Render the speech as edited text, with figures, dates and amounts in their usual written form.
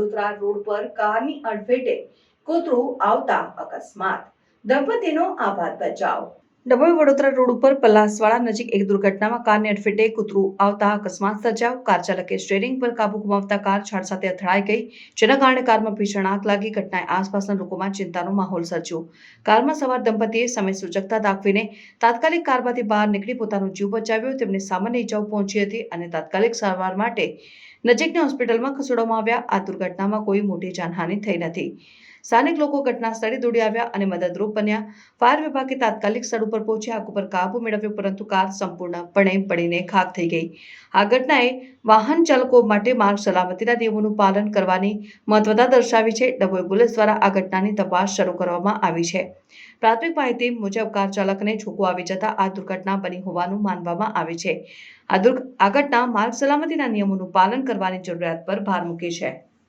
Vadodara road પર કારની અડફેટે કૂતરું આવતા અકસ્માત, દંપતીનો આભાર બચાવ। ડભોઈ વડોદરા રોડ ઉપર પલાસવાડા નજીક એક દુર્ઘટનામાં કારની અડફેટે કૂતરું આવતા અકસ્માત સર્જાયો। કાર ચાલકે સ્ટીયરિંગ પર કાબુ ગુમાવતા કાર ઝાડ સાથે અથડાઈ ગઈ, જેના કારણે કારમાં ભીષણ આગ લાગી। ઘટનાએ આસપાસના લોકોમાં ચિંતાનો માહોલ સર્જ્યો। કારમાં સવાર દંપતીએ સમય સૂચકતા દાખવીને તાત્કાલિક કારમાંથી બહાર નીકળી પોતાનો જીવ બચાવ્યો। તેમને સામાન્ય ઇજાઓ પહોંચી હતી અને તાત્કાલિક સારવાર માટે નજીકની હોસ્પિટલમાં ખસેડવામાં આવ્યા। આ દુર્ઘટનામાં કોઈ મોટી જાનહાનિ થઈ નથી। સ્થાનિક લોકો ઘટના સ્થળે દોડી આવ્યા અને મદદરૂપ બન્યા। ફાયર વિભાગે તાત્કાલિક સ્થળ ઉપર પહોંચી આગ ઉપર કાબુ મેળવ્યો, પરંતુ કાર સંપૂર્ણપણે બળીને ખાખ થઈ ગઈ। આ ઘટનાએ વાહન ચાલકો માટે માર્ગ સલામતીના નિયમોનું પાલન કરવાની મહત્વતા દર્શાવી છે। ડભોઈ પોલીસ દ્વારા આ ઘટનાની તપાસ શરૂ કરવામાં આવી છે। પ્રાથમિક માહિતી મુજબ કાર ચાલકને ઝોકો આવી જતા આ દુર્ઘટના બની હોવાનું માનવામાં આવે છે। આ ઘટના માર્ગ સલામતીના નિયમોનું પાલન કરવાની જરૂરિયાત પર ભાર મૂકે છે।